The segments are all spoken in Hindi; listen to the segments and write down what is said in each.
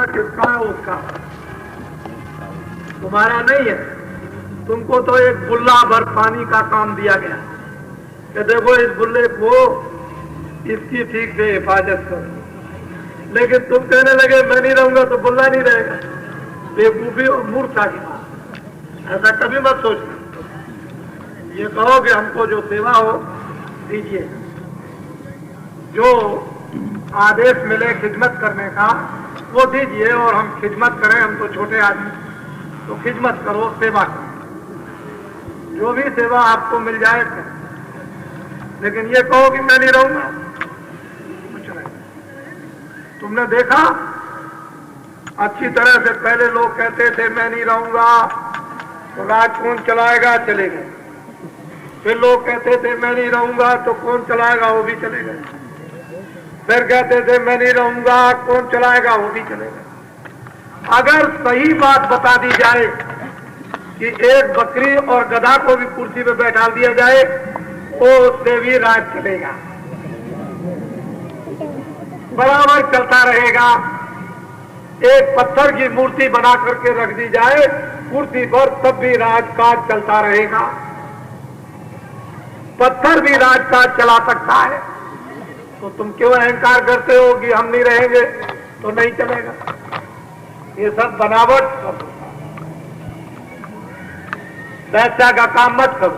किसका है? उसका, तुम्हारा नहीं है। तुमको तो एक बुल्ला भर पानी का काम दिया गया कि देखो इस बुल्ले को इसकी ठीक से हिफाजत करो, लेकिन तुम कहने लगे मैं नहीं रहूंगा तो बुल्ला नहीं रहेगा। बेवकूफी और मूर्खता की बात, ऐसा कभी मत सोचना। ये कहो कि हमको जो सेवा हो दीजिए, जो आदेश मिले खिदमत करने का वो दीजिए और हम खिदमत करें। हम तो छोटे आदमी, तो खिदमत करो, सेवा करो, जो भी सेवा आपको मिल जाए करो। लेकिन ये कहो कि मैं नहीं रहूंगा, कुछ नहीं। तुमने देखा अच्छी तरह से, पहले लोग कहते थे मैं नहीं रहूंगा तो राज कौन चलाएगा, चले गए। फिर लोग कहते थे मैं नहीं रहूंगा तो कौन चलाएगा, वो भी चले गए। फिर कहते थे मैं नहीं रहूंगा, कौन चलाएगा, वो भी चले गए। अगर सही बात बता दी जाए कि एक बकरी और गधा को भी कुर्सी पे बैठा दिया जाए तो उससे भी राज चलेगा, बराबर चलता रहेगा। एक पत्थर की मूर्ति बना करके रख दी जाए कुर्सी पर, तब भी राजकाज चलता रहेगा। पत्थर भी राजकाज चला सकता है। तो तुम क्यों अहंकार करते हो कि हम नहीं रहेंगे तो नहीं चलेगा? ये सब बनावट करो, वैसा का काम मत करो।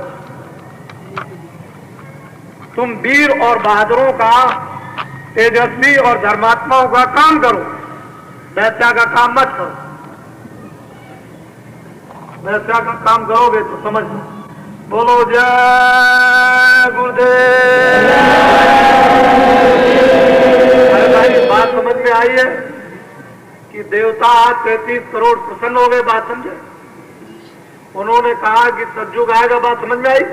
तुम वीर और बहादुरों का, तेजस्वी और धर्मात्माओं का काम करो, वैसा का काम मत करो। वैसा का काम करोगे तो समझ लो। बोलो जय गुरुदेव। बात समझ में आई है कि देवता 33 करोड़ प्रसन्न हो गए? बात समझे? उन्होंने कहा कि सतयुग आएगा, बात समझ में आई?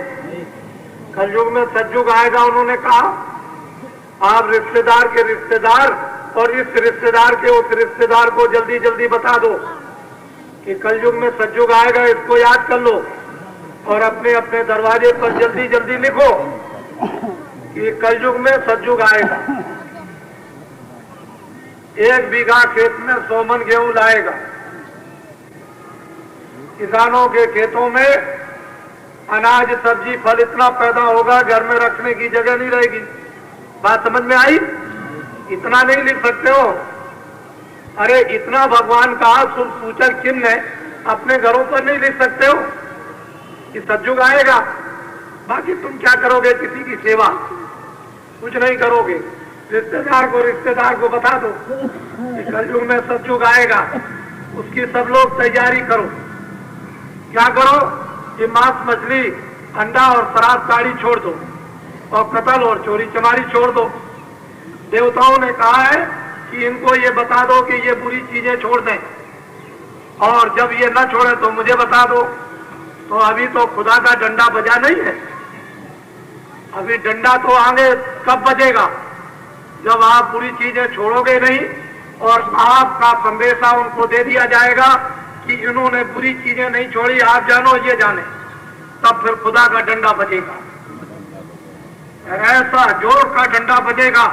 कलयुग में सतयुग आएगा, उन्होंने कहा आप रिश्तेदार के रिश्तेदार और इस रिश्तेदार के उस रिश्तेदार को जल्दी जल्दी बता दो कि कलयुग में सतयुग आएगा, इसको याद कर लो और अपने अपने दरवाजे पर जल्दी जल्दी लिखो कि कलयुग में सतयुग आएगा। 1 बीघा खेत में 100 मन गेहूं लाएगा। किसानों के खेतों में अनाज सब्जी फल इतना पैदा होगा, घर में रखने की जगह नहीं रहेगी। बात समझ में आई? इतना नहीं लिख सकते हो? अरे इतना भगवान का शुभ सूचक चिन्ह है, अपने घरों पर नहीं लिख सकते हो कि सतयुग आएगा? बाकी तुम क्या करोगे? किसी की सेवा कुछ नहीं करोगे। रिश्तेदार को बता दो कि कलयुग में सतयुग आएगा, उसकी सब लोग तैयारी करो। क्या करो कि मांस मछली अंडा और शराब ताड़ी छोड़ दो और कत्ल और चोरी चमारी छोड़ दो। देवताओं ने कहा है कि इनको ये बता दो कि ये बुरी चीजें छोड़ दें, और जब ये न छोड़े तो मुझे बता दो। तो अभी तो खुदा का डंडा बजा नहीं है, अभी डंडा तो आगे कब बजेगा? जब आप बुरी चीजें छोड़ोगे नहीं और आपका संदेशा उनको दे दिया जाएगा कि इन्होंने बुरी चीजें नहीं छोड़ी, आप जानो ये जाने, तब फिर खुदा का डंडा बजेगा। ऐसा जोर का डंडा बजेगा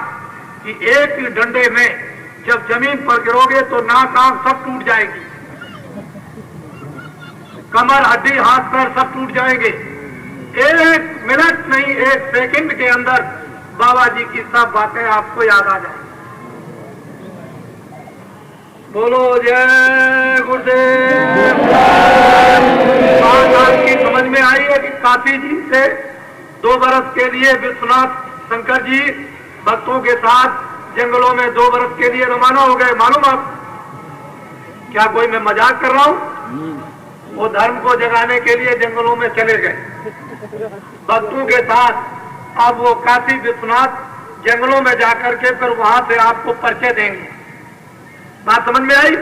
कि एक ही डंडे में जब जमीन पर गिरोगे तो नाक आंख सब टूट जाएगी, कमर हड्डी हाथ पैर सब टूट जाएंगे। 1 मिनट नहीं, 1 सेकंड के अंदर बाबा जी की सब बातें आपको याद आ जाएंगी। बोलो जय गुरुदेव। बात आपकी समझ में आई है कि काशी जी से 2 बरस के लिए विश्वनाथ शंकर जी भक्तों के साथ जंगलों में 2 बरस के लिए रवाना हो गए? मालूम आप? क्या कोई मैं मजाक कर रहा हूं? वो धर्म को जगाने के लिए जंगलों में चले गए भक्तों के साथ। अब वो काशी विश्वनाथ जंगलों में जाकर के फिर वहां से आपको परिचय देंगे। बात समझ में आई?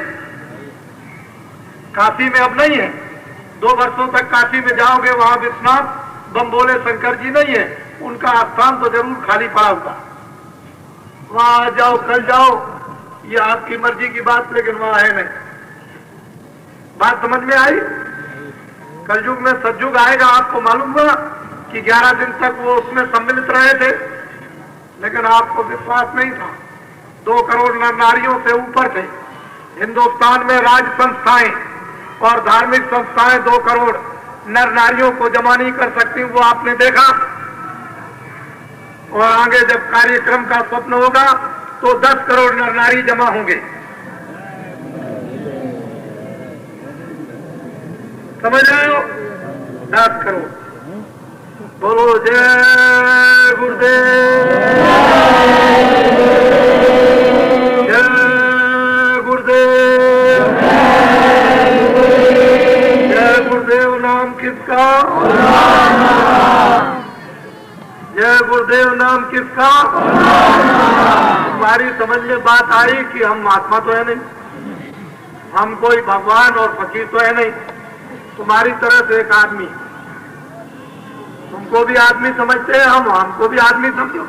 काशी में अब नहीं है, 2 वर्षों तक काशी में जाओगे, वहां विश्वनाथ बम बोले शंकर जी नहीं है, उनका स्थान तो जरूर खाली पड़ा होगा। वहां जाओ, कल जाओ, ये आपकी मर्जी की बात, लेकिन वहां है नहीं। बात समझ में आई? कलयुग में सतयुग आएगा, आपको मालूम हुआ कि 11 दिन तक वो उसमें सम्मिलित रहे थे, लेकिन आपको विश्वास नहीं था। 2 करोड़ नर नारियों से ऊपर थे, हिंदुस्तान में राज संस्थाएं और धार्मिक संस्थाएं 2 करोड़ नर नारियों को जमा नहीं कर सकती, वो आपने देखा। और आगे जब कार्यक्रम का स्वप्न होगा तो 10 करोड़ नर नारी जमा होंगे। समझ रहे हो? 10 करोड़। बोलो जय गुरुदेव, जय गुरुदेव, जय गुरुदेव। नाम किसका? जय गुरुदेव। नाम किसका? हमारी समझ में बात आई कि हम महात्मा तो है नहीं, हम कोई भगवान और फकीर तो है नहीं, तुम्हारी तरह से एक आदमी। तुमको भी आदमी समझते हैं हम, हमको भी आदमी समझो।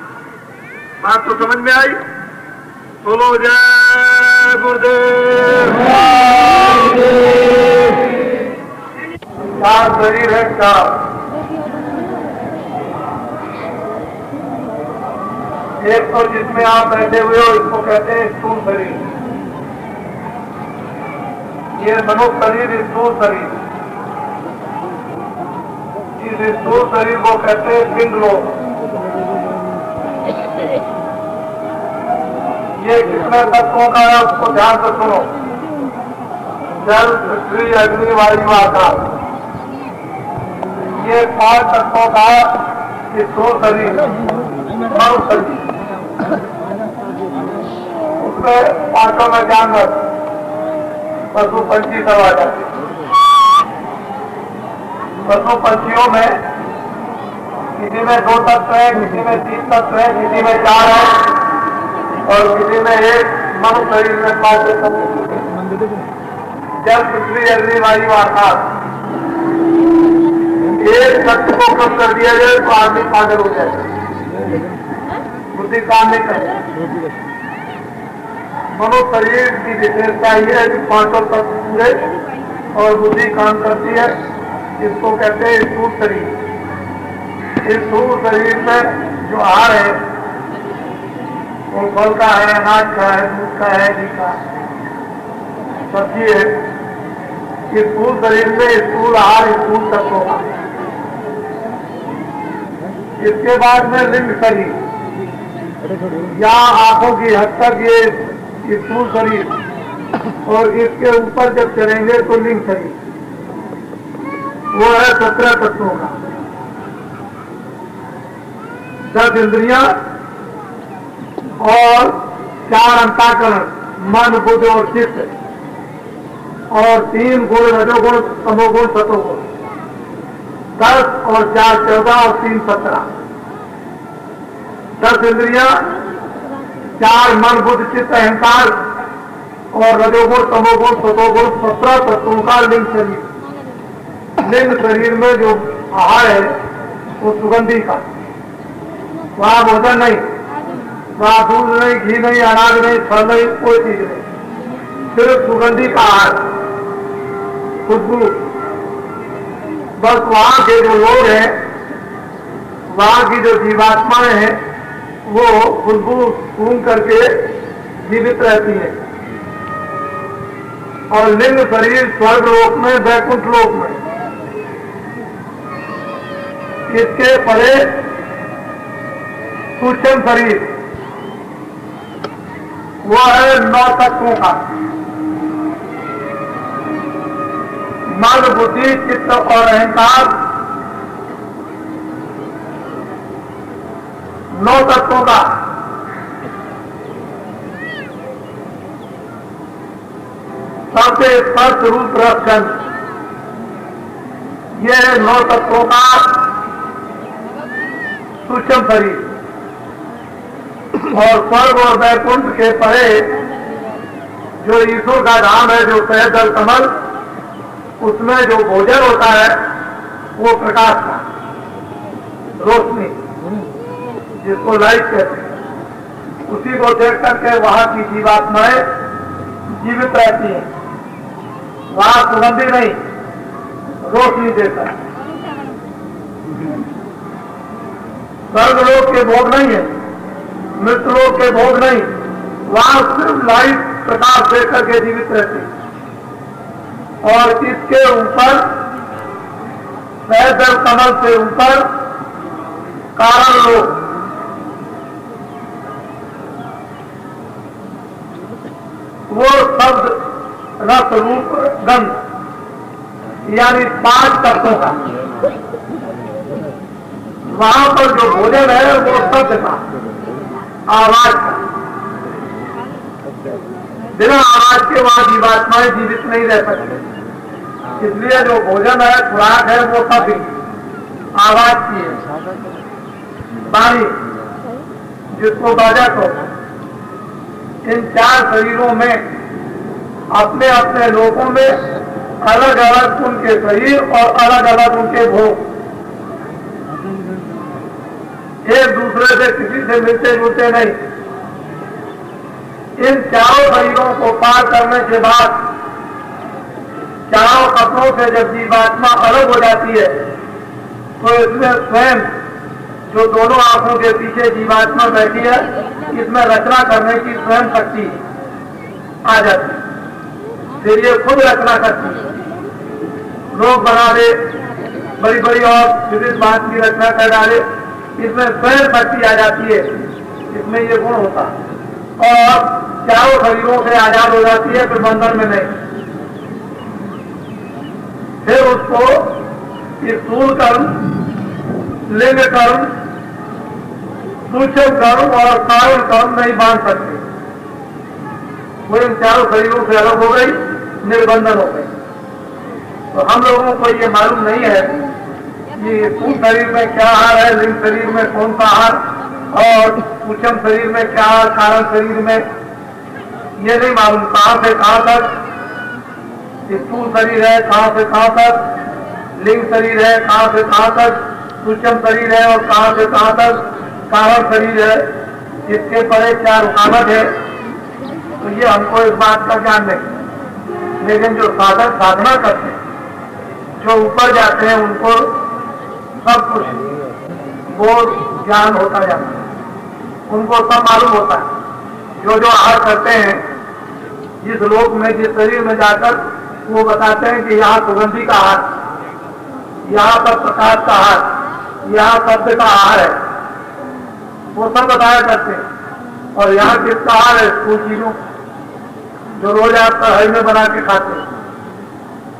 बात तो समझ में आई? बोलो जय गुरुदेव। 4 शरीर है, 4। एक तो जिसमें आप बैठे हुए हो इसको कहते हैं स्थूल शरीर, ये मनुष्य शरीर स्थूल शरीर। इस स्थूल शरीर को कहते हैं पिंड लोक। ये कितने तत्वों का है उसको ध्यान से सुनो। जल, पृथ्वी, अग्नि, वायु, आकाश, ये 5 तत्वों का स्थूल शरीर, मनुष्य शरीर। उसमें 5 में जानवर, पशु, पंछी सब आ जाते। पशु पक्षियों में किसी में 2 तत्व है, किसी में 3 तत्व है, किसी में 4 है और किसी में 1। मनुष्य शरीर में 5 तत्व। जल, पृथ्वी, अग्नि, वायु, आकाश, एक तत्व को कम कर दिया जाए तो आदमी पागल हो जाए, बुद्धि काम नहीं करे। मनुष्य शरीर की विशेषता यह है कि 5 तत्व पूरे और बुद्धि काम करती है। इसको कहते हैं स्थूल शरीर। इस स्थूल शरीर में जो आहार है वो फल का है, अनाज का है, दूध का है, घी का, सब्जी है। इस स्थूल शरीर में स्थूल आहार, स्थूल तत्वों का। इसके बाद में लिंग शरीर, या आंखों की हद तक ये स्थूल शरीर और इसके ऊपर जब चलेंगे तो लिंग शरीर, वो है 17 तत्वों का। 10 इंद्रियां और 4 अंतःकरण, मन, बुद्धि और चित्त, और 3 गुण, रजोगुण, तमोगुण, सतोगुण। 10 और 4 14 और 3 17। 10 इंद्रियां, 4 मन, बुद्धि, चित्त, अहंकार और रजोगुण, तमोगुण, सतोगुण, 17 तत्वों का लिंग शरीर। लिंग शरीर में जो आहार है वो सुगंधी का, वहां भोजन नहीं, वहां दूध नहीं, घी नहीं, अनाज नहीं, फल नहीं, कोई चीज नहीं, सिर्फ सुगंधी का आहार, खुशबू। बस वहां के जो लोग हैं, वहां की जो जीवात्माएं हैं, वो खुशबू सूंघ करके जीवित रहती है। और लिंग शरीर स्वर्ग लोक में, वैकुंठ लोक में। इसके परे सूक्ष्म शरीर, वह है 9 तत्वों का। मन, बुद्धि, चित्त और अहंकार, 9 तत्वों का। सबसे स्पष्ट रूप रक्षण, यह 9 तत्वों का सूक्ष्म शरीर। और स्वर्ग और वैकुंठ के परे जो ईश्वर का धाम है, जो सहजल कमल, उसमें जो भोजन होता है वो प्रकाश का, रोशनी, जिसको लाइट कहते हैं। उसी को देख करके वहां की जीवात्माएं जीवित रहती हैं। वहां सुगंधी नहीं, रोशनी देता है। स्वर्गलोक के भोग नहीं है, मृत्यलोक के भोग नहीं, वहां सिर्फ लाइट प्रकाश दे करके जीवित रहती है। और इसके ऊपर सहजल कमल से ऊपर कारण लोग, वो शब्द रस रूप गंध, यानी 5 तत्वों का, वहां पर जो भोजन है वो शब्द का, आवाज का। बिना आवाज के वहां जीवात्माएं जीवित नहीं रह सकते। इसलिए जो भोजन है, खुराक है, वो सब आवाज की है, वाणी, जिसको बाजा कहते हैं। इन 4 शरीरों में अपने अपने लोगों में अलग अलग उनके शरीर और अलग अलग उनके भोग, एक दूसरे से किसी से मिलते जुलते नहीं। इन 4 शरीरों को पार करने के बाद 4 कपड़ों से जब जीवात्मा अलग हो जाती है, तो इसमें स्वयं जो दोनों आंखों के पीछे जीवात्मा बैठी है, इसमें रचना करने की स्वयं शक्ति आ जाती है। फिर ये खुद रचना करती है, लोग बना दे, बड़ी बड़ी और विविध बात की रचना कर डाले, इसमें स्वयं शक्ति आ जाती है, इसमें ये गुण होता है। और 4 शरीरों से आजाद हो जाती है, फिर बंधन में नहीं। फिर उसको स्थूल कर्म, लिंग कर्म, सूक्ष्म कर्म और कारण कर्म नहीं बांध सकते। वो इन 4 शरीरों से अलग हो गई, निर्बंधन हो गई। तो हम लोगों को ये मालूम नहीं है कि स्थूल शरीर में क्या आहार है, लिंग शरीर में कौन सा आहार, और सूक्ष्म शरीर में क्या, कारण शरीर में, ये नहीं मालूम। कहां से कहां तक स्थूल शरीर है, कहां से कहां तक लिंग शरीर है, कहां से कहां तक सूक्ष्म शरीर है, और कहां से कहां तक कारण शरीर है, इसके परे क्या रुकावट है, तो ये हमको इस बात का ज्ञान नहीं। लेकिन जो साधक साधना करते हैं, जो ऊपर जाते हैं, उनको सब कुछ वो ज्ञान होता जाता है, उनको सब मालूम होता है। जो जो आहार करते हैं, जिस लोक में, जिस शरीर में जाकर वो बताते हैं कि यहाँ सुगंधी का आहार, यहाँ पर प्रकाश का आहार, यहाँ शब्द का आहार है, वो सब बताया करते हैं। और यहाँ किसका आहार है? कुछ चीजों जो रोज आप कढ़ाई में बना के खाते हैं,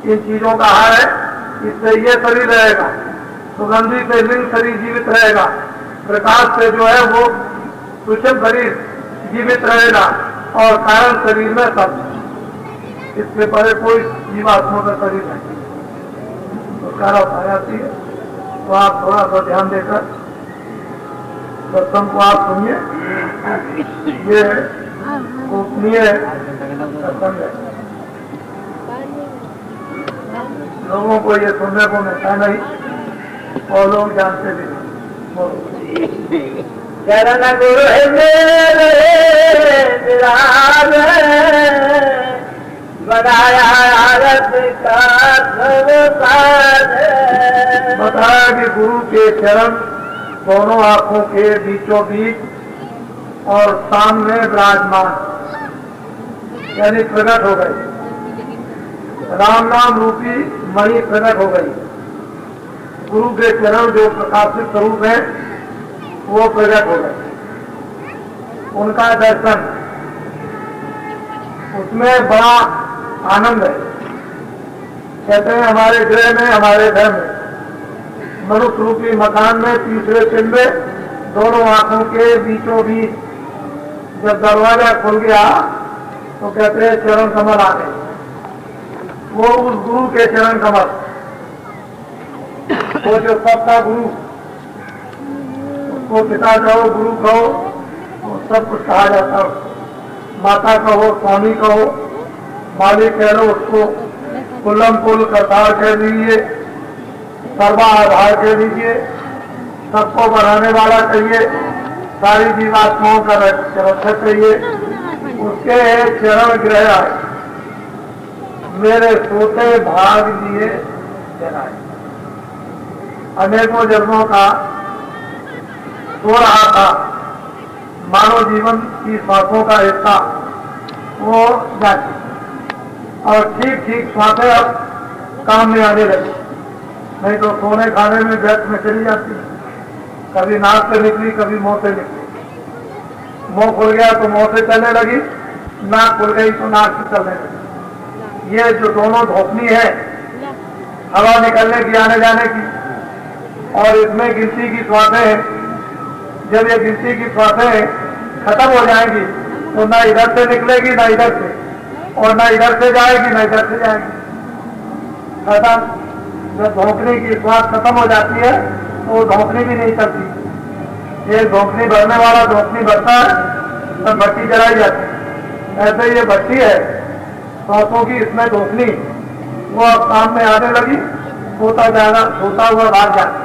इन चीजों का आहार है। इससे ये शरीर रहेगा, सुगंधी से लिंग शरीर जीवित रहेगा, प्रकाश से जो है वो सूक्ष्म शरीर जीवित रहेगा, और कारण शरीर में सब। इसके परे कोई जीवात्मा का शरीर नहीं। तो कारण आती है, तो आप थोड़ा सा ध्यान देकर सत्संग को आप सुनिए। ये गोपनीय सत्संग है, लोगों को ये सुनने को मिलता नहीं, और लोग जानते भी नहीं। चरण गुरु मेरे विराज, बनाया आरत का बताया कि गुरु के चरण दोनों आंखों के बीचों बीच और सामने विराजमान, यानी प्रकट हो गई। राम नाम रूपी मणि प्रकट हो गई। गुरु के चरण जो प्रकाशित स्वरूप है, वो प्रकट हो गए। उनका दर्शन, उसमें बड़ा आनंद है। कहते हैं हमारे गृह में, हमारे घर में, मनुष्य रूपी मकान में, तीसरे पिंड में, दोनों आंखों के बीचों बीच जब दरवाजा खुल गया, तो कहते हैं चरण कमल आ गए। वो उस गुरु के चरण कमल, वो जो सबका गुरु, उसको पिता कहो, गुरु कहो, वो सब कुछ कहा जाता है। माता कहो, स्वामी कहो, मालिक कह लो, उसको कुल्लम कुल करतार कह दीजिए, सर्वाधार कह दीजिए, सबको बढ़ाने वाला कहिए, सारी जीवात्माओं का रक्षक कहिए। उसके चरण ग्रह आए, मेरे सोते भाग लिए जनाए। अनेकों जन्मों का सो रहा था, मानव जीवन की सांसों का हिस्सा वो जाती और ठीक ठीक स्वास्थ्य अब काम में आने लगी। नहीं तो सोने खाने में व्यर्थ में चली जाती, कभी नाक से निकली कभी मुंह से निकली। मुंह खुल गया तो मुंह से चलने लगी, नाक खुल गई तो नाक से चलने लगी। ये जो दोनों धोपनी है हवा निकलने की आने जाने की, और इसमें गिनती की श्वासें हैं। जब ये गिनती की श्वासें खत्म हो जाएंगी तो ना इधर से निकलेगी ना इधर से, और ना इधर से जाएगी ना इधर से जाएगी, खत्म। जब धोखनी की श्वास खत्म हो जाती है तो वो धोखनी भी नहीं चलती। ये धोखनी भरने वाला धोखनी भरता है तब भट्टी जलाई जाती है। ऐसे ये भट्टी है श्वासों की, इसमें धोखनी वो अब काम में आने लगी, सोता जाएगा, सोता हुआ बाहर जाता।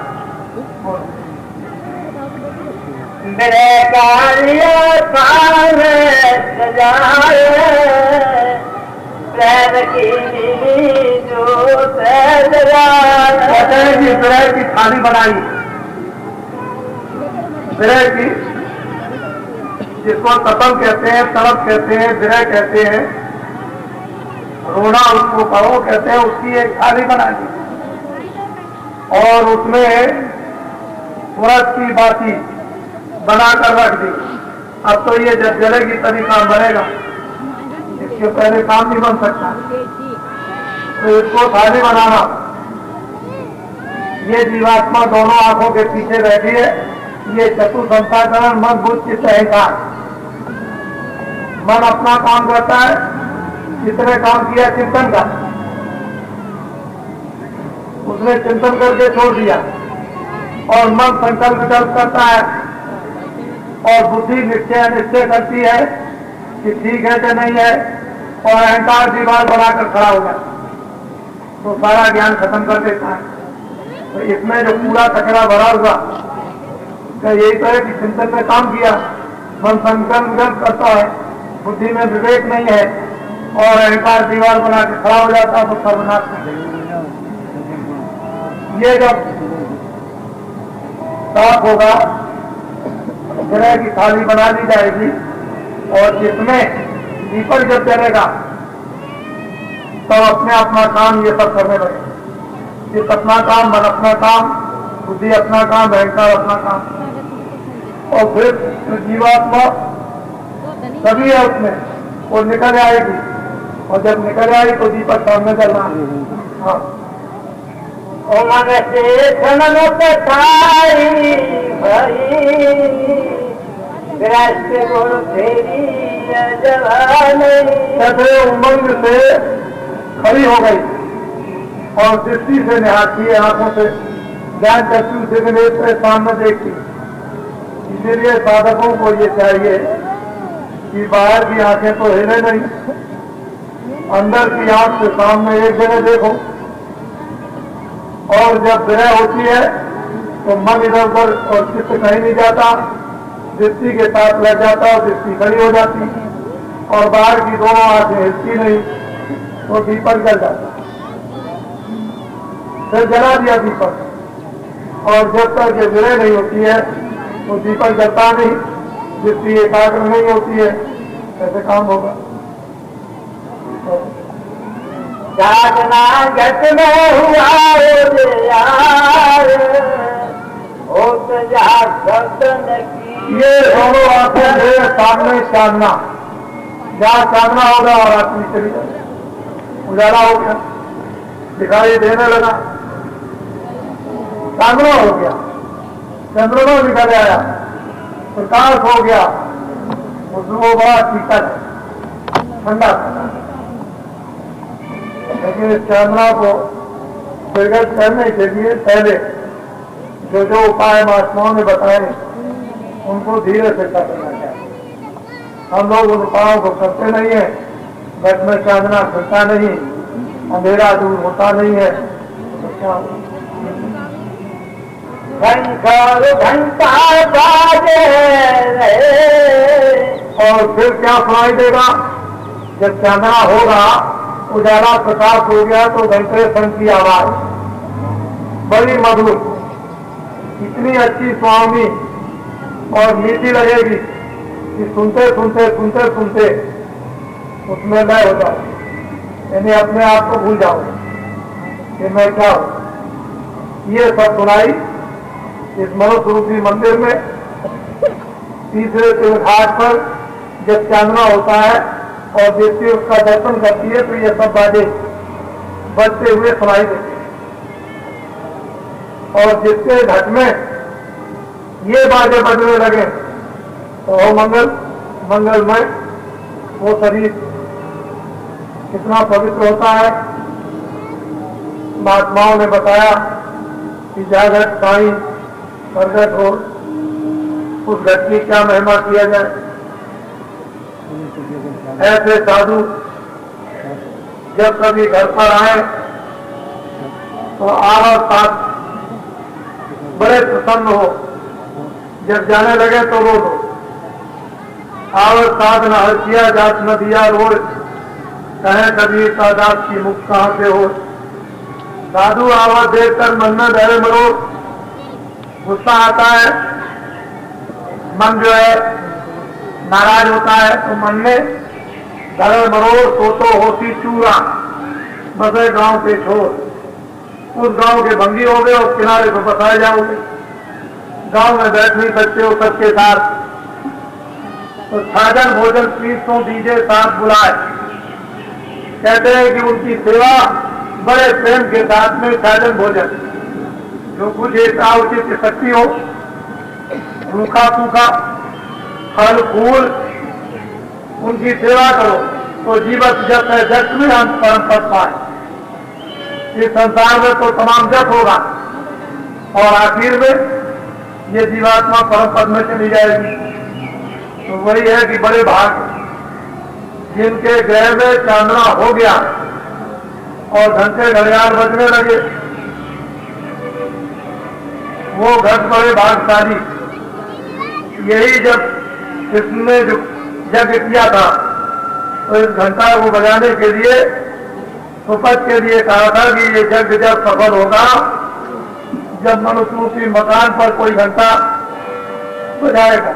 विरह की थाली बनाई, विरह की, जिसको तपन कहते हैं, तड़प कहते हैं, विरह कहते हैं, रोना उसको कहो कहते हैं, उसकी एक थाली बनाई और उसमें सूरज की बाती बनाकर रख दी। अब तो ये जब जलेगी तभी काम बनेगा, इसके पहले काम नहीं बन सकता। तो इसको थाली बनाना, ये जीवात्मा दोनों आंखों के पीछे बैठी है। ये चतुर्संताकरण मन बुद्ध चित्त अहंकार, मन अपना काम करता है। जितने काम किया चिंतन का, उसने चिंतन करके छोड़ दिया, और मन संकल्प विकल्प करता है, और बुद्धि निश्चय करती है कि ठीक है कि नहीं है, और अहंकार दीवार बनाकर खड़ा हो जाता, तो सारा ज्ञान खत्म कर देता है। तो इसमें जो पूरा कचरा भरा हुआ, तो यही तो है कि चिंतन में काम किया, मन संकल्प विकल्प करता है, बुद्धि में विवेक नहीं है, और अहंकार दीवार बना के खड़ा हो जाता है, तो सर्वनाश कर देगा। ये जब साफ होगा, विरह की थाली बना ली जाएगी, और जिसमें दीपक जब जलेगा तब अपने अपना काम ये सब करने लगे। ये अपना काम, मन अपना काम, बुद्धि अपना काम, अहंकार अपना काम, और फिर जीवात्मा सभी है उसमें, वो निकल आएगी, और जब निकल आएगी तो दीपक सामने चलना। हाँ, ओ मन से सनमत थारी भई, ग्रस्त गुण फेरी जवानी। ऐसे उमंग से खड़ी हो गई और दृष्टि से निहारती है, आंखों से ज्ञान चक्षु से नेत्र सामने देखती। इसीलिए साधकों को ये चाहिए कि बाहर की आंखें तो हिले नहीं, अंदर की आंख से सामने एक जगह देखो, और जब विरह होती है तो मन इधर उधर और चित्त कहीं नहीं जाता, दृष्टि के साथ लग जाता और दृष्टि खड़ी हो जाती, और बाहर की दोनों आंखें हिलती नहीं, तो दीपक जल जाता। फिर जला दिया दीपक, और जब तक ये विरह नहीं होती है तो दीपक जलता नहीं, दृष्टि एकाग्र नहीं होती है, कैसे काम होगा। जागना जट में हुआ यार, हो तो ये दोनों आंखें मेरे सामने चांदना, जहाँ चांदना होगा और आदमी चली जाए, उजाला हो गया, दिखाई देने लगा, चांदना हो गया, चंद्रमा निकल आया, प्रकाश हो गया, उसको बड़ा शीतल ठंडा था। लेकिन इस चांदना को निर्गत करने के लिए पहले जो जो उपाय महात्माओं ने बताए उनको धीरे से करना चाहिए। हम लोग उन उपायों को करते नहीं है, घर में चांदना खुलता नहीं, अंधेरा दूर होता नहीं है, तो क्या घंटा बाजे और फिर क्या सुनाई देगा। जब चांदना होगा, उजाला प्रकाश हो गया, तो घंटे संग की आवाज बड़ी मधुर, इतनी अच्छी स्वामी और मीठी लगेगी कि सुनते सुनते सुनते सुनते उसमें मैं हो जाऊं, यानी अपने आप को भूल जाऊं कि मैं क्या हूं। ये सब सुनाई इस मनुष्य रूपी मंदिर में तीसरे घाट पर जब चांदना होता है और व्यक्ति उसका दर्शन करती है तो ये सब बाजे बजते हुए सुनाई देते हैं। और जिसके घट में ये बाजे बजने लगे तो हो मंगलमय वो शरीर कितना पवित्र होता है। महात्माओं ने बताया कि जागृत साई प्रगट हो, उस घट की क्या महिमा किया जाए। ऐसे साधु जब कभी घर पर आए तो आवर साथ बड़े प्रसन्न हो, जब जाने लगे तो रो दो। आवर साध न हर किया जात न दिया रोज, कहे कबीर का दास की मुख कहां से हो। साधु आवाज देखकर मन में डरे मरो, गुस्सा आता है, मन जो है नाराज होता है तो मन में डरे मरो तो होती चूरा बसे गांव के छोर। उस गांव के भंगी हो गए और किनारे पर बसाए जाओगे। गांव में बैठनी बच्चे हो सबके साथ तो साजन भोजन पीसों दीजिए साथ बुलाए। कहते हैं कि उनकी सेवा बड़े प्रेम के साथ में साजन भोजन जो कुछ एक उचित शक्ति हो, रूखा सूखा फल फूल उनकी सेवा करो तो जीवन जप है, जप में हम परम पद पाए। इस संसार में तो तमाम जप होगा और आखिर में ये जीवात्मा परम पद में चली जाएगी। तो वही है कि बड़े भाग जिनके ग्रह में चांदना हो गया और घंटे घड़ियाल बजने लगे, वो घट बड़े भागशाली। यही जब इसने जो यज्ञ किया था तो इस घंटा को बजाने के लिए सुपथ के लिए कहा था कि ये यज्ञ जब सफल होगा जब मनुष्य रूपी मकान पर कोई घंटा बजाएगा,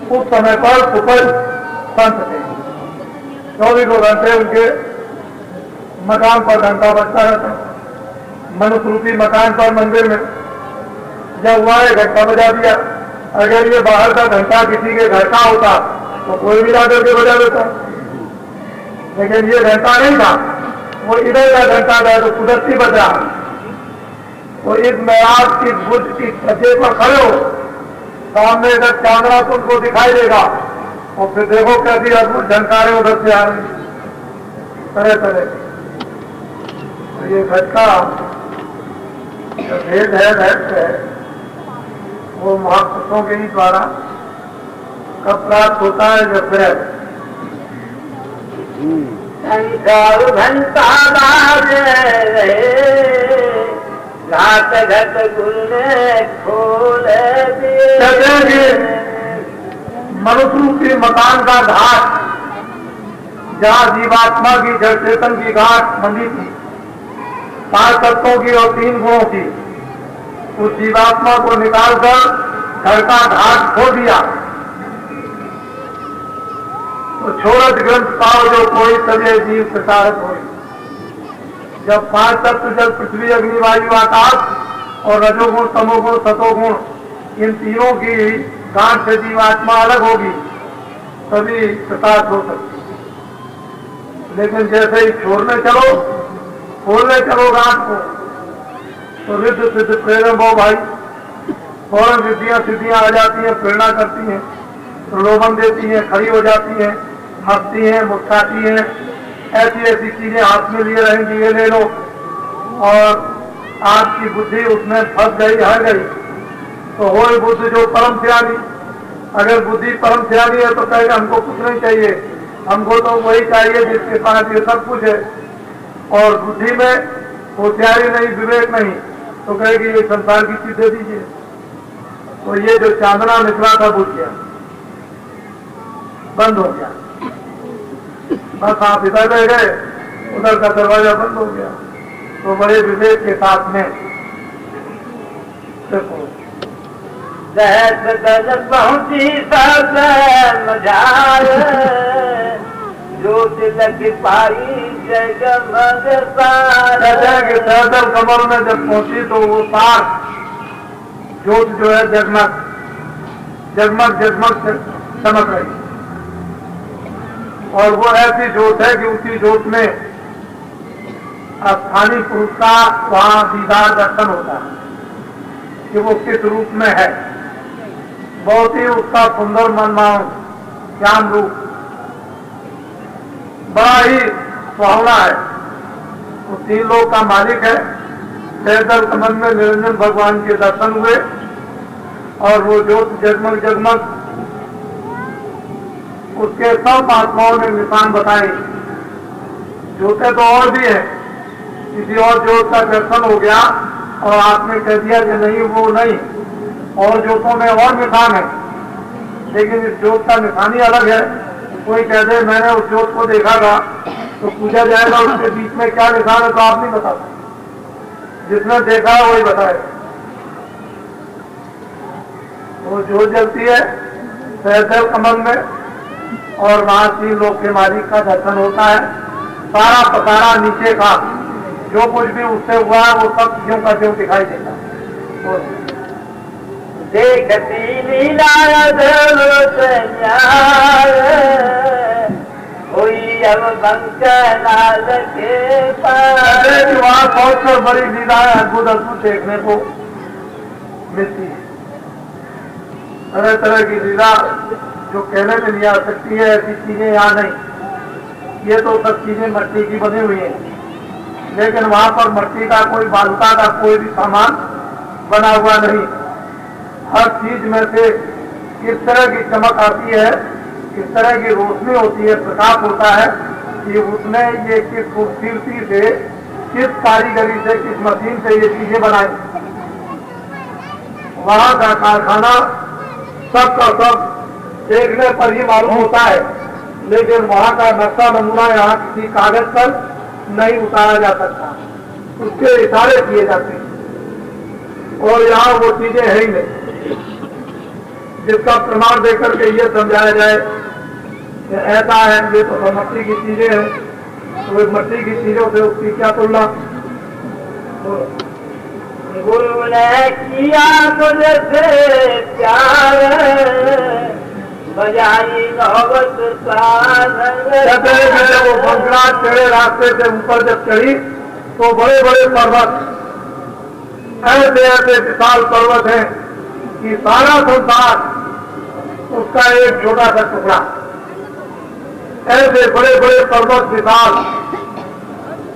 उस समय पर सुपथ संत थे। 24 घंटे उनके मकान पर घंटा बजता रहता। मनुष्य रूपी मकान पर मंदिर में जब हुआ है घंटा बजा दिया। अगर ये बाहर का घंटा किसी के घर का होता तो कोई भी जाकर के बजा देता, लेकिन ये घंटा नहीं था, वो इधर का घंटा था तो कुदरती बजा। तो इस मैराज की बुद्ध की सजे पर खड़े हो, सामने इधर चांदना तुमको दिखाई देगा और फिर देखो कैसी अद्भुत झंकारें उधर से आ रही तरह तरह। तो ये घट का भेद है, घट है, वो महापुरुषों के ही द्वारा कब प्राप्त होता है जब फिर शंकर घंटा बाजे रात घट गुल्ले खोल दिए। मनुष्य रूपी मकान का घाट जहाँ जीवात्मा की जड़ चेतन की घाट बंधी थी 5 तत्वों की और 3 गुणों की, उस जीवात्मा को निकालकर घर का घाट खो दिया। तो छोड़त ग्रंथ पाओ जो कोई सजे जीव प्रसारक हो। जब 5 तत्व जल पृथ्वी अग्नि वायु आकाश और रजोगुण तमोगुण सतोगुण इन तीनों की गांठ से जीवात्मा अलग होगी तभी प्रकाश हो सकती। लेकिन जैसे ही छोड़ने चलो, खोलने चलो गांठ को, तो रिद्ध सिद्ध प्रेरम भाव भाई फौरन रिद्धियां सिद्धियां आ जाती हैं, प्रेरणा करती हैं, प्रलोभन देती हैं, खड़ी हो जाती हैं, हंसती हैं, मुस्कुराती हैं, ऐसी ऐसी चीजें हाथ में लिए रहेंगी, ये ले लो, और आपकी बुद्धि उसमें फंस गई, हर गई। तो हो बुद्धि जो परम सियानी। अगर बुद्धि परम सियानी है तो कहेगा हमको कुछ नहीं चाहिए, हमको तो वही चाहिए जिसके पास ये सब कुछ है। और बुद्धि में होशियारी नहीं, विवेक नहीं, तो कहेगी ये संसार की चीज दे दीजिए। तो ये जो चांदना निकला था बुझ गया, बंद हो गया। बस आप इधर रह गए, उधर का दरवाजा बंद हो गया। तो बड़े विवेक के साथ में देखो पहुंची सब मजार ज्योत लग पाई जगमग सार। कहते हैं कि सहस्त्र कमल में जब पहुंची तो वो सार ज्योत जो है जगमग जगमग जगमग से चमक रही, और वो ऐसी ज्योत है कि उसी ज्योत में स्थानीय पुरुष का वहां दीदार दर्शन होता है कि वो किस रूप में है। बहुत ही उसका सुंदर मनमोहन श्याम रूप बड़ा ही सुहावना है। वो 3 लोक का मालिक है। सहस्त्र कमल में निरंजन भगवान के दर्शन हुए और वो ज्योत जगमग जगमग, उसके सब महात्माओं ने निशान बताए। ज्योतें तो और भी है, किसी और ज्योत का दर्शन हो गया और आपने कह दिया कि नहीं वो नहीं, और ज्योतों में और निशान है, लेकिन इस ज्योत का निशान ही अलग है। कोई कह दे मैंने उस ज्योत को देखा था, तो पूछा जाएगा उसके बीच में क्या निशान है, तो आप नहीं बता सकते, जिसने देखा है वही बताए। वो ज्योत जलती है सहस्त्र कमल में और वहां 3 लोक के मालिक का दर्शन होता है। सारा पसारा नीचे का जो कुछ भी उससे हुआ है वो सब ज्यों का ज्यों दिखाई देता है। देखती लीला कोई अब बंकनाल के पार। वहां बहुत से बड़ी लीला अद्भुत अद्भुत देखने को मिलती है। तरह तरह की लीला जो कहने में नहीं आ सकती है, ऐसी चीजें यहाँ नहीं। ये तो सब चीजें मिट्टी की बनी हुई है, लेकिन वहां पर मिट्टी का कोई बालुका का कोई भी सामान बना हुआ नहीं। हर चीज में से किस तरह की चमक आती है, किस तरह की रोशनी होती है, प्रकाश होता है कि उसने ये किस खूबसूरती से, किस कारीगरी से, किस मशीन से ये चीजें बनाई। वहां का कारखाना सब का सब देखने पर ही मालूम होता है, लेकिन वहां का नक्शा नमूना यहाँ किसी कागज पर नहीं उतारा जा सकता, उसके इशारे किए जाते हैं। और यहाँ वो चीजें है ही नहीं जिसका प्रमाण देकर के ये समझाया जाए कि ऐसा है, ये तो मिट्टी की चीजें हैं, तो मिट्टी की चीजों से उसकी क्या तुलना। गुरु ने किया तुझसे प्यार बजाई नौबत कहते हैं कि जब वो बंगला टेढ़े रास्ते से ऊपर जब चढ़ी तो बड़े बड़े पर्वत, ऐसे ऐसे विशाल पर्वत हैं कि सारा संसार उसका एक छोटा सा टुकड़ा। ऐसे बड़े बड़े पर्वत विशाल,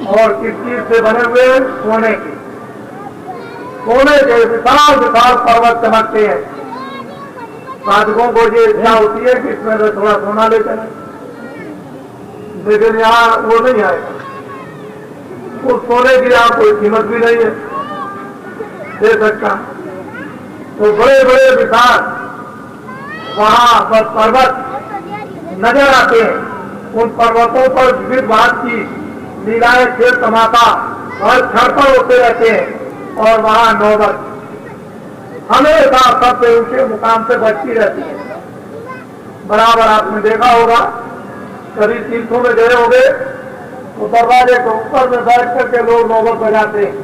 और किस चीज से बने हुए? सोने के। सोने के विशाल विशाल पर्वत चमकते हैं। साधकों को ये इच्छा होती है कि इसमें से थोड़ा सोना ले चले, लेकिन यहाँ वो नहीं आएगा। उस सोने की यहाँ कोई कीमत भी नहीं है दे सकता। तो बड़े बड़े विशाल वहां पर पर्वत नजर आते हैं। उन पर्वतों पर विविध भांत की लीलाएं, खेल तमाशा हर क्षण पर होते रहते हैं, और वहां नौबत हमेशा सबसे ऊंचे मुकाम से बढ़ती रहती है। बराबर आपने देखा होगा, कभी तीर्थों में गए होंगे तो दरवाजे के ऊपर में बैठ करके लोग नौबत बजाते हैं।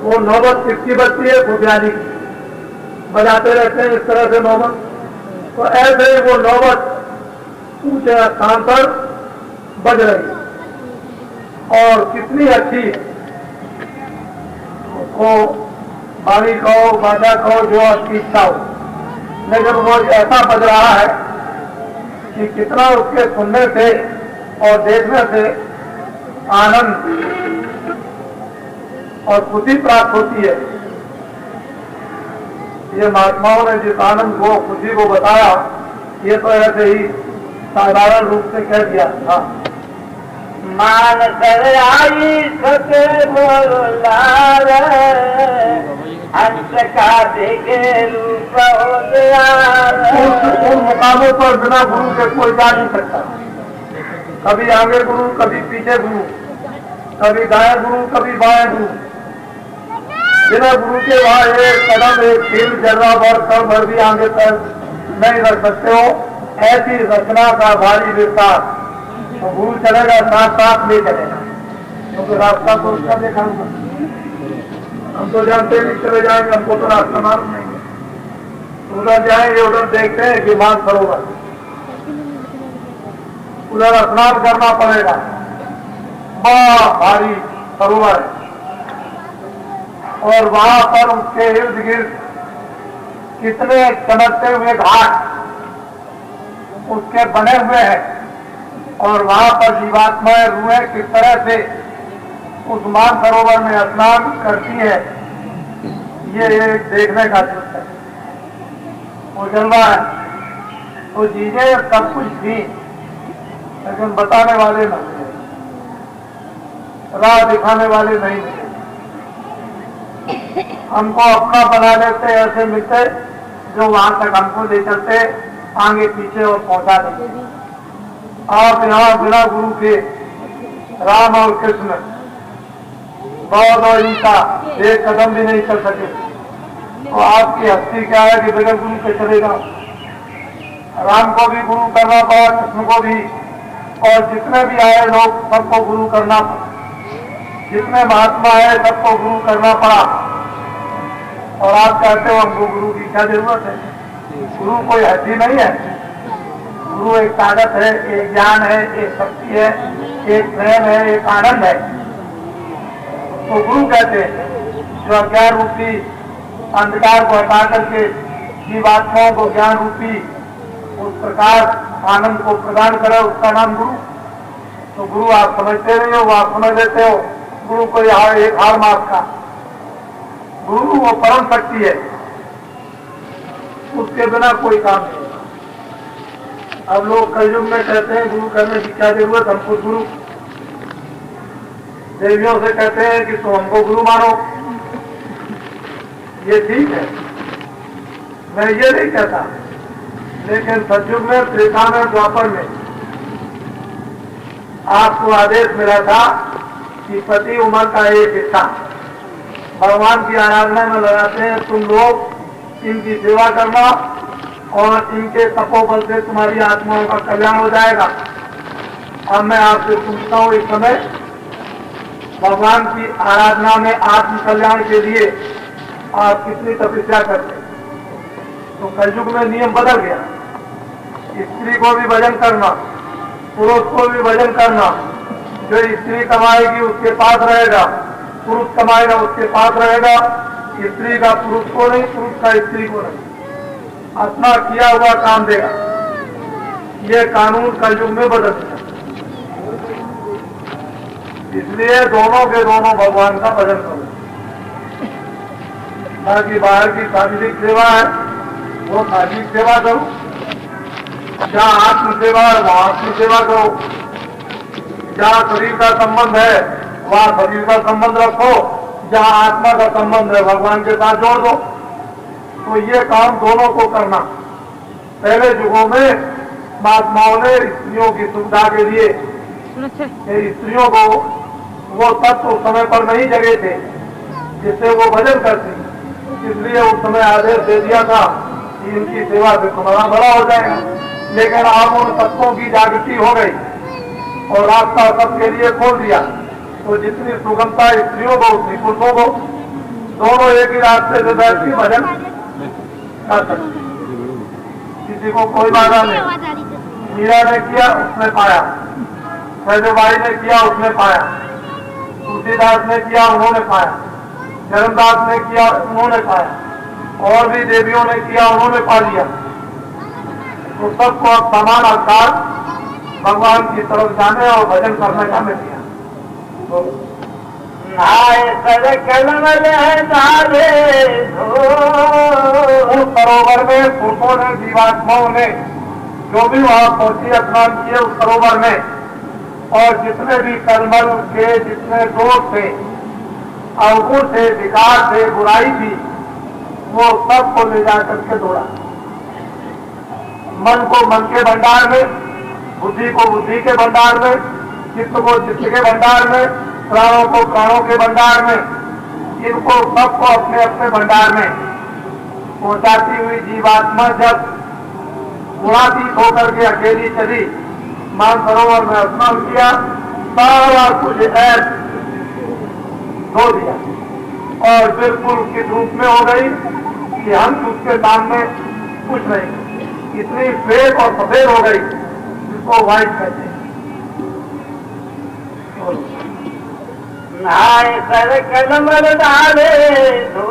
वो नौबत किसकी बजती है? खुदियानी बजाते रहते हैं इस तरह से नौबत। तो ऐसे ही वो नौबत ऊंचे स्थान पर बज रही, और कितनी अच्छी है। उसको बाणी कहो, बाजा कहो, जो आपकी इच्छा हो, लेकिन वो ऐसा बज रहा है कि कितना उसके सुनने से और देखने से आनंद और खुशी प्राप्त होती है। ये महात्माओं ने जिस आनंद को, खुशी को बताया, ये तो ऐसे ही साधारण रूप से कह दिया था। मान कर आई सके बोलार हंस का देखे रूप हो गया। उन मुकामों पर बिना गुरु के कोई जा नहीं सकता। कभी आगे गुरु, कभी पीछे गुरु, कभी दाएं गुरु, कभी बाएं गुरु। बिना गुरु के वहां एक कदम, एक कील, जर्रा भर, कर भर भी आगे तक नहीं रख सकते हो। ऐसी रचना का भारी विस्तार, तो भूल चलेगा साथ साथ ले चलेगा, क्योंकि रास्ता तो उसका देखा होगा। हम तो जानते नहीं चले जाएंगे, हमको तो रास्ता मालूम नहीं है। उधर जाएंगे, उधर देखते हैं कि मानसरोवर, उधर स्नान करना पड़ेगा, बड़ा भारी सरोवर है, और वहां पर उसके इर्द गिर्द कितने चमकते हुए घाट उसके बने हुए हैं, और वहां पर जीवात्माएं रूहें किस तरह से उस मानसरोवर में स्नान करती है, ये एक देखने का दृश्य है। वो जलवा है, तो चीजें सब कुछ थी, लेकिन बताने वाले न मिले, राह दिखाने वाले नहीं मिले। हमको अपना बना लेते, ऐसे मिलते जो वहां तक हमको ले चलते, आगे पीछे और पहुंचा देते। आप यहाँ बिना गुरु के राम और कृष्ण, बौद्ध और ईसा एक कदम भी नहीं चल सके, तो आपकी हस्ती क्या है कि बगैर गुरु के चलेगा? राम को भी गुरु करना पड़ा, कृष्ण को भी, और जितने भी आए लोग सबको गुरु करना पड़ा, जितने महात्मा है सबको गुरु करना पड़ा। और आप कहते हो हमको गुरु की क्या जरूरत है? गुरु कोई हड्डी नहीं है, गुरु एक ताकत है, एक ज्ञान है, एक शक्ति है, एक प्रेम है, एक आनंद है। तो गुरु कहते हैं जो अज्ञान रूपी अंधकार को हटा करके जीवात्माओं को ज्ञान रूपी उस प्रकार आनंद को प्रदान करे, उसका नाम गुरु। तो गुरु आप समझते नहीं हो, आप समझ लेते हो गुरु कोई एक हार मार्ग का। गुरु वो परम शक्ति है, उसके बिना कोई काम नहीं। अब लोग कलयुग में कहते हैं गुरु करने की क्या जरूरत, हमको गुरु। देवियों से कहते हैं कि तुम हमको गुरु मानो, ये ठीक है, मैं ये नहीं कहता। लेकिन सतयुग में, त्रेता में, द्वापर में आपको आदेश मिला था कि प्रति उम्र का एक हिस्सा भगवान की आराधना में लगाते हैं, तुम लोग इनकी सेवा करना, और इनके तपोबल से तुम्हारी आत्माओं का कल्याण हो जाएगा। अब मैं आपसे पूछता हूँ, इस समय भगवान की आराधना में आत्म कल्याण के लिए आप कितनी तपस्या करते हैं? तो कलयुग में नियम बदल गया, स्त्री को भी भजन करना, पुरुष को भी भजन करना। जो स्त्री कमाएगी उसके पास रहेगा, पुरुष कमाएगा उसके पास रहेगा, स्त्री का पुरुष को नहीं, पुरुष का स्त्री को नहीं, अपना किया हुआ काम देगा। ये कानून कलयुग में बदल गया, इसलिए दोनों के दोनों भगवान का भजन करो। बाकी बाहर की शारीरिक सेवा है वो शारीरिक सेवा करो, जहाँ आत्म सेवा है वहाँ आत्म सेवा करो, जहाँ शरीर का संबंध है वहाँ शरीर का संबंध रखो, जहाँ आत्मा का संबंध है भगवान के साथ जोड़ दो। तो ये काम दोनों को करना। पहले युगों में महात्माओं ने स्त्रियों की सुविधा के लिए स्त्रियों को वो तत्व उस समय पर नहीं जगे थे जिससे वो भजन करती, इसलिए उस समय आदेश दे दिया था कि इनकी सेवा से तुम्हारा बड़ा हो जाएगा। लेकिन अब उन तत्वों की जागृति हो गई और रास्ता सबके लिए खोल दिया, तो जितनी सुगमता स्त्रियों को उतनी पुरुषों को, दोनों एक ही रास्ते से बैठ के भजन कर सकते, किसी को कोई बाधा नहीं। मीरा ने किया उसने पाया, सैजबाई ने किया उसने पाया, तुलसीदास ने किया उन्होंने पाया, धर्मदास ने किया उन्होंने पाया, और भी देवियों ने किया उन्होंने पा लिया। तो सबको अब समान अवतार भगवान की तरफ जाने और भजन करने का मिल गया। उस सरोवर में पुरुषों ने, जीवात्माओं ने जो भी वहां पहुंची स्नान किए उस सरोवर में, और जितने भी कलमल के जितने दोष थे, अवगुण थे, विकार थे, बुराई थी, वो सबको ले जाकर के दौड़ा। मन को मन के भंडार में, बुद्धि को बुद्धि के भंडार में, चित्त को चित्त के भंडार में, प्राणों को प्राणों के भंडार में, इनको सबको अपने अपने भंडार में पहुंचाती हुई जीवात्मा जब गुणातीत होकर के अकेली चली, मानसरोवर में स्नान किया, सारा कुछ ऐप धो दिया और बिल्कुल उसके धूप में हो गई कि हंस उसके सामने कुछ नहीं, इतनी श्वेत और सफेद हो गई जिसको व्हाइट कहते हैं। नाय कर कलमल डाले धो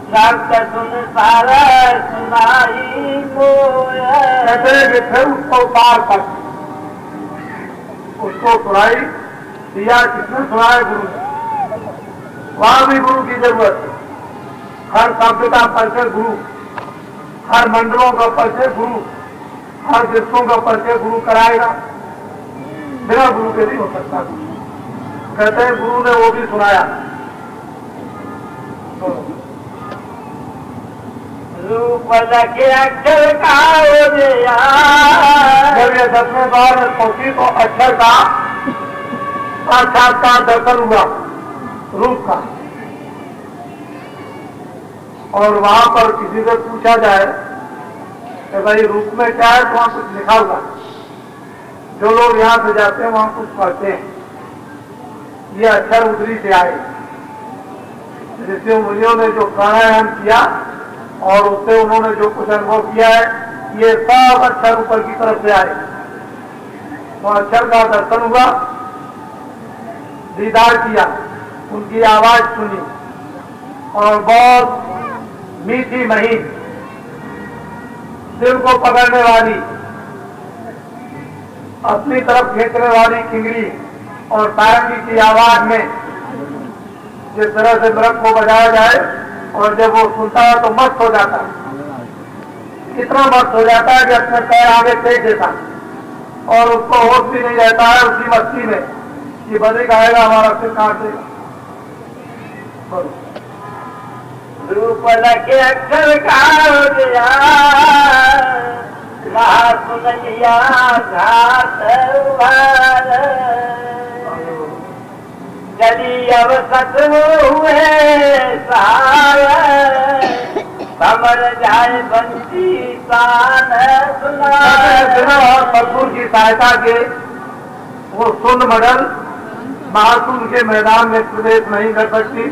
शब्द सुन सारा सुनाई मोया। कहते हैं कि फिर उसको उतार कर उसको सुनाई दिया। किसने सुनाया? गुरु ने। वहां भी गुरु की जरूरत है। हर शब्द का परिचय गुरु, हर मंडलों का परिचय गुरु, हर देशों का परिचय गुरु कराएगा। बिना गुरु के नहीं हो सकता। कहते हैं गुरु ने वो भी सुनाया। रूप लगे अक्षर का जब ये 10वें द्वार में पहुंची तो अक्षर का साक्षात्कार दर्शन हुआ, रूप का। और वहां पर किसी से पूछा जाए कि भाई रूप में क्या है, तो वहां कुछ लिखा हुआ। जो लोग यहां से जाते हैं वहां कुछ पढ़ते हैं। ये अक्षर उधरी से आए। ऋषियों मुनियों ने जो प्राणायाम किया और उससे उन्होंने जो कुछ अनुभव किया है, ये सब अक्षर ऊपर की तरफ से आए। तो अक्षर का दर्शन हुआ, दीदार किया, उनकी आवाज सुनी और बहुत मीठी महीन, दिल को पकड़ने वाली, अपनी तरफ खींचने वाली किंगरी और सारंगी की आवाज में जिस तरह से मृग को बजाया जाए, और जब वो सुनता है तो मस्त हो जाता है। इतना मस्त हो जाता है कि अपने पैर आगे फेंक देता और उसको होश भी नहीं रहता है उसी मस्ती में कि बदे आएगा हमारा सिर काट देगा। रूप लगे अक्षर का सुनिया घाट चली अब सत्व हुए समर जाए बंसी शान सुना। बिना और सतगुरु की सहायता के वो सुंद मडल महासुर के मैदान में प्रवेश नहीं कर सकती।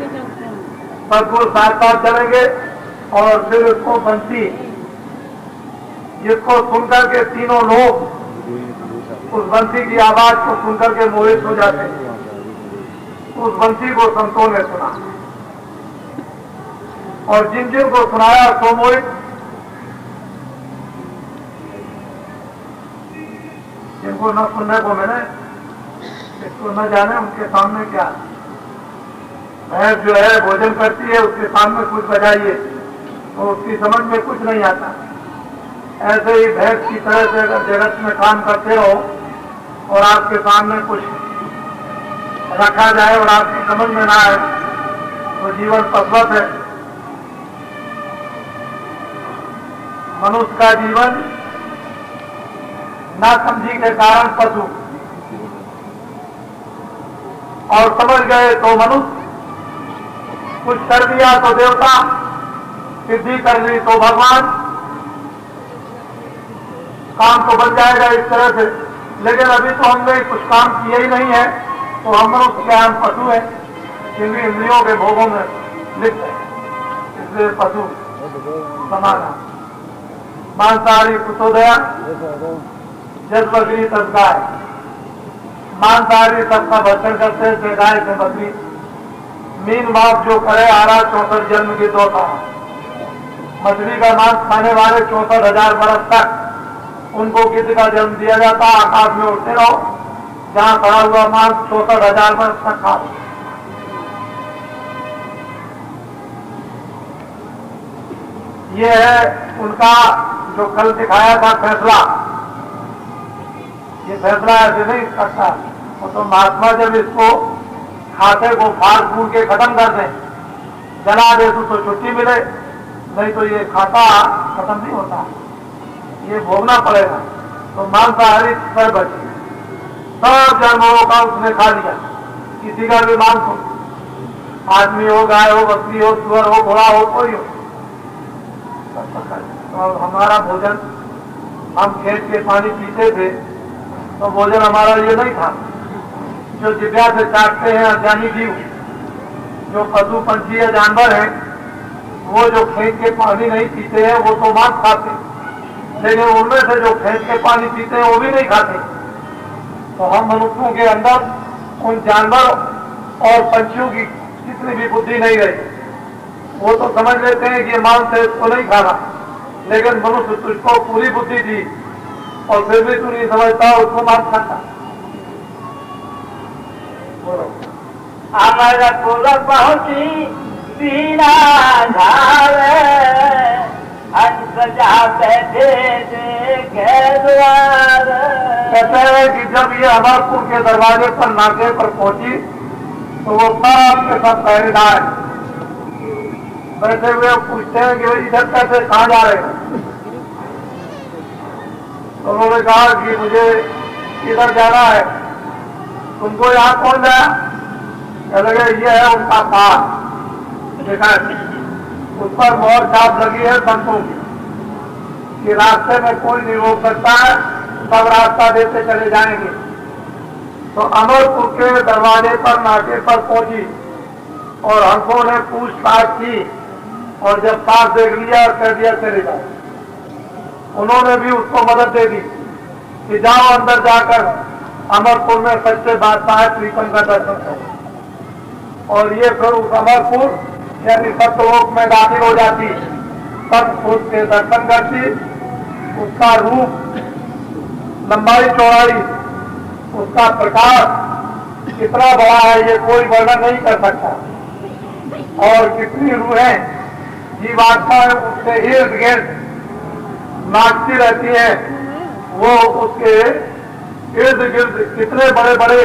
सतगुरु साथ साथ चलेंगे और फिर उसको बंसी, जिसको सुनकर के तीनों लोग उस बंसी की आवाज को सुनकर के मोहित हो जाते हैं। उस बंसी को संतों ने सुना और जिन जिन को सुनाया सो मोहित, जिनको न सुनने को मिले, इसको न जाने उनके सामने क्या। भैंस जो है भोजन करती है, उसके सामने कुछ बजाइए तो उसकी समझ में कुछ नहीं आता। ऐसे ही भैंस की तरह से अगर जगत में काम करते रहो और आपके सामने कुछ रखा जाए और आपकी समझ में ना आए तो जीवन पशवत है। मनुष्य का जीवन नासमझी के कारण पशु, और समझ गए तो मनुष्य, कुछ कर दिया तो देवता, सिद्धि कर ली तो भगवान। काम तो बन जाएगा इस तरह से, लेकिन अभी तो हमने कुछ काम किया ही नहीं है, तो हम मनुष्य क्या, हम पशु है, जिनकी इंद्रियों के भोगों में लिप्त है, इसलिए पशु समाना। मांसाहारी कुतोदया, जस बकरी तस गाय। मांसाहारी सबका भक्षण करते हैं, गाय से बकरी। मीन बाप जो करे आरा 64 जन्म की दोता। मछली का मांस खाने वाले 64,000 बरस तक उनको गिद्ध का जन्म दिया जाता। आकाश में उड़ते रहो, जहां खड़ा हुआ मांस 64,000 बरस तक खा। ये है उनका जो कल दिखाया था फैसला। ये फैसला ऐसे नहीं करता, वो तो महात्मा जब इसको खाते को फाड़ फूड़ के खत्म कर दें, जला दे तो छुट्टी मिले, नहीं तो ये खाता खत्म नहीं होता, ये भोगना पड़ेगा। तो मांसाहारी पर बचे, सब जानवरों का उसने खा लिया। किसी का भी मांस हो, आदमी हो, गाय हो, बकरी हो, सुअर हो, घोड़ा हो, कोई हो, सब पका लिया। और हमारा भोजन, हम खेत के पानी पीते थे तो भोजन हमारा ये नहीं था। जो जिभ्या से चाटते हैं अज्ञानी जीव, जो पशु पंछी या जानवर हैं, वो जो खेत के पानी नहीं पीते हैं वो तो मांस खाते, लेकिन उनमें से जो खेत के पानी पीते हैं वो भी नहीं खाते। तो हम मनुष्यों के अंदर उन जानवर और पंछियों की जितनी भी बुद्धि नहीं रही। वो तो समझ लेते हैं कि ये मांस है, इसको नहीं खाना, लेकिन मनुष्य तुझको पूरी बुद्धि दी और फिर भी तू नहीं समझता, उसको मांस खाता। बोलो। अमर पुर पहुंची बीना धावे, हंस जाते थे देखे द्वार। कहते हैं कि जब ये अमरपुर के दरवाजे पर नाके पर पहुंची तो वो सब के सब पहरेदार बैठे हुए पूछते हैं कि इधर कैसे कहाँ जा रहे हैं। तो उन्होंने कहा कि मुझे इधर जाना है। तुमको यहाँ कौन गया? कह लगे ये है उनका पास। देखा उस पर मोहर छाप लगी है संतों की कि रास्ते में कोई नहीं रोक सकता है, सब रास्ता देते चले जाएंगे। तो अमरपुर के दरवाजे पर नाके पर पहुंची और हंसों ने पूछताछ की और जब पास देख लिया और कह दिया चले जाओ। उन्होंने भी उसको मदद दे दी कि जाओ अंदर जाकर अमरपुर में सच्चे बादशाह प्रीतम का दर्शन करो। और ये फिर उस अमरपुर यानी सत्यलोक में दाखिल हो जाती, सतपुरुष के दर्शन करती। उसका रूप, लंबाई चौड़ाई, उसका प्रकाश कितना बड़ा है ये कोई वर्णन नहीं कर सकता। और कितनी रूहें जीवात्मा उसके इर्द गिर्द नाचती रहती है, वो उसके इर्द गिर्द कितने बड़े बड़े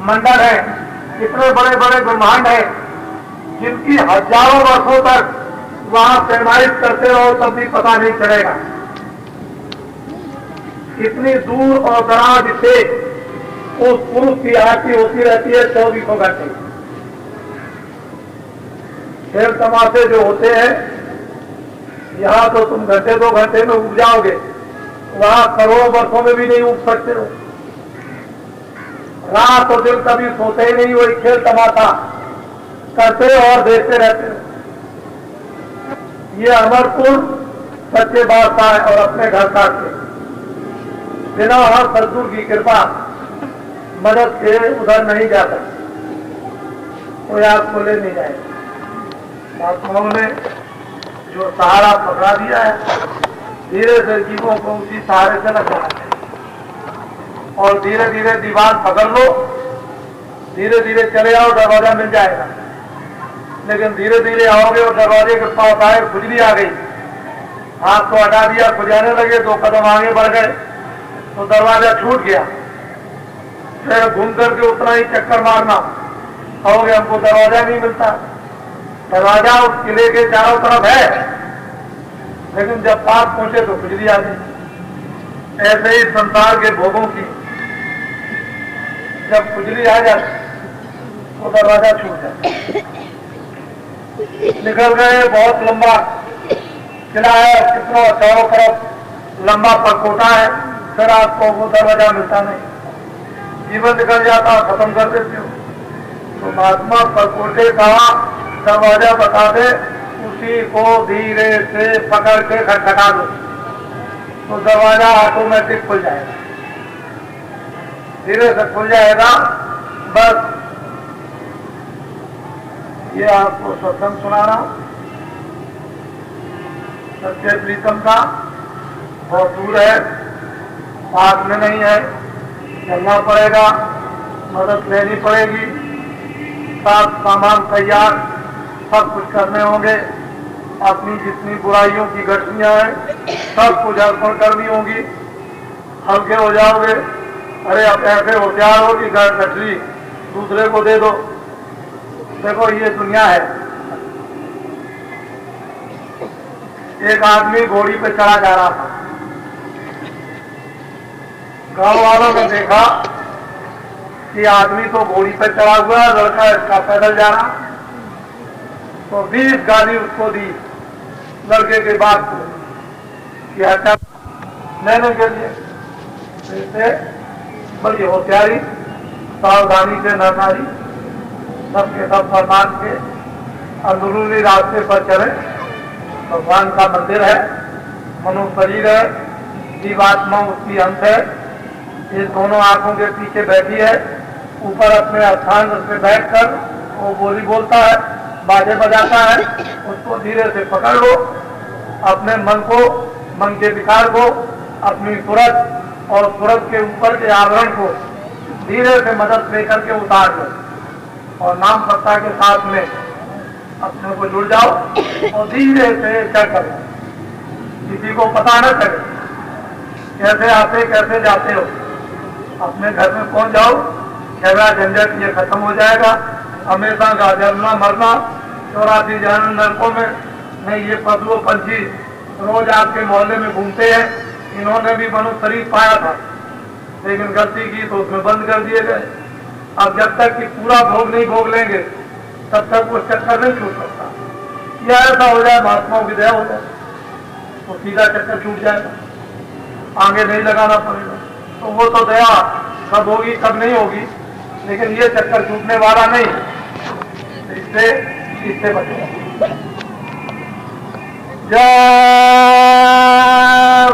मंडल हैं, कितने बड़े बड़े ब्रह्मांड हैं, जिनकी हजारों वर्षों तक वहां पैमाइश करते रहो तब भी पता नहीं चलेगा। इतनी दूर और दराज से उस पुरुष की आरती होती रहती है 24 घंटे। खेल तमाशे जो होते हैं, यहाँ तो तुम घंटे 2 घंटे में उग जाओगे, वहां करोड़ों वर्षों में भी नहीं उग सकते हो। रात और दिन कभी सोते ही नहीं, वही खेल तमाशा करते और देखते रहते हो। ये अमरपुर सच्चे बादशाह और अपने घर का थे, बिना हर सद्गुरु की कृपा मदद के उधर नहीं जा सकते, कोई आपको ले नहीं जाएगा। महात्माओं ने जो सहारा पकड़ा दिया है, धीरे से जीवों को उसी सहारे से लगना है और धीरे धीरे दीवार पकड़ लो, धीरे धीरे चले आओ, दरवाजा मिल जाएगा। लेकिन धीरे धीरे आओगे और दरवाजे के पास आए, खुजली आ गई, हाथ को हटा दिया, खुजाने लगे, 2 कदम आगे बढ़ गए तो दरवाजा छूट गया। फिर घूम करके उतना ही चक्कर मारना, कहोगे हमको दरवाजा नहीं मिलता। दरवाजा उस किले के चारों तरफ है, लेकिन जब पास पहुंचे तो खुजली आ गई। ऐसे ही संसार के भोगों की जब खुजली आ जाती तो दरवाजा छूट जाता। निकल गए, बहुत लंबा किला है, कितना चारों तरफ लंबा परकोटा है, फिर आपको वो दरवाजा मिलता नहीं, जीवन निकल जाता, खत्म कर देते हो। तो महात्मा परकोटे का दरवाजा बता दे, उसी को धीरे से पकड़ के खटखटा दो तो दरवाजा ऑटोमेटिक खुल जाएगा, धीरे से खुल जाएगा। बस ये आपको सत्संग सुना रहा हूं, सच्चे प्रीतम का, बहुत दूर है, पास में नहीं है, चलना पड़ेगा, मदद लेनी पड़ेगी, साथ सामान तैयार, सब कुछ करने होंगे। अपनी जितनी बुराइयों की घटनियां हैं सब कुछ अर्पण करनी होगी, हल्के हो जाओगे। अरे अब ऐसे होशियार हो कि गठरी दूसरे को दे दो। देखो ये दुनिया है। एक आदमी घोड़ी पे चढ़ा जा रहा था, गांव वालों ने देखा कि आदमी तो घोड़ी पे चढ़ा हुआ है, लड़का इसका पैदल जा रहा, तो 20 गाली उसको दी लड़के के बाप को की हत्या लेने के लिए। इससे बड़ी होशियारी सावधानी से नर नारी सबके सब समाज के अंदरूनी रास्ते पर चले। भगवान का मंदिर है, मनुष्य शरीर है, जीवात्मा उसकी अंश है। ये दोनों आंखों के पीछे बैठी है, ऊपर अपने स्थान पे बैठकर वो बोली बोलता है, बाजे बजाता है। उसको धीरे से पकड़ लो, अपने मन को, मन के विकार को, अपनी सूरत और सूरत के ऊपर के आवरण को धीरे से मदद लेकर के उतार लो और नाम सत्ता के साथ में अपने को जुड़ जाओ और धीरे से चढ़ करो। किसी को पता न चले कैसे आते कैसे जाते हो। अपने घर में पहुंच जाओ, झगड़ा झंझट ये खत्म हो जाएगा। हमेशा का जन्मना मरना 84 जन्म नरकों में नहीं। ये पशु पंछी रोज आपके मोहल्ले में घूमते हैं। इन्होंने भी मनुष्य शरीर पाया था, लेकिन गलती की तो उसमें बंद कर दिए गए। अब जब तक कि पूरा भोग नहीं भोग लेंगे तब तक वो चक्कर नहीं छूट सकता। या ऐसा हो जाए महात्माओं की दया हो जाए तो सीधा चक्कर छूट जाएगा, आगे नहीं लगाना पड़ेगा। तो वो तो दया कब होगी कब नहीं होगी, लेकिन ये चक्कर छूटने वाला नहीं। इससे बचेगा। जय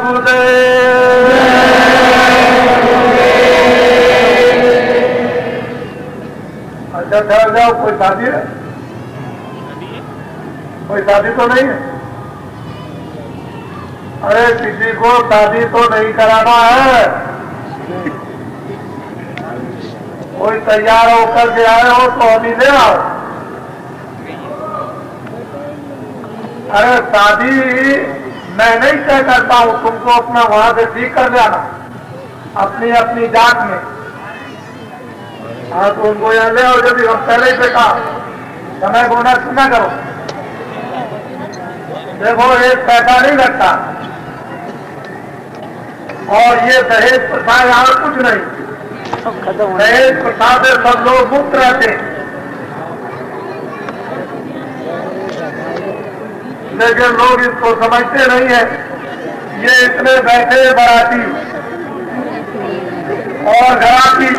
गुरुदेव। अच्छा ठहर जाओ, कोई शादी है? कोई शादी तो नहीं है? अरे किसी को शादी तो नहीं कराना है। कोई तैयार होकर के आए हो तो अभी ले आओ। अरे शादी मैं नहीं तय करता हूं, तुमको अपना वहां से ठीक कर जाना अपनी अपनी जात में। हाँ तो उनको यहाँ ले आओ। यदि हम पहले ही पे कहा समय को न करो। देखो एक पैसा नहीं लगता और ये दहेज प्रथा यहाँ कुछ नहीं। दहेज प्रथा से सब लोग मुक्त रहते हैं, लेकिन लोग इसको समझते नहीं है। ये इतने बैठे बराती और घराती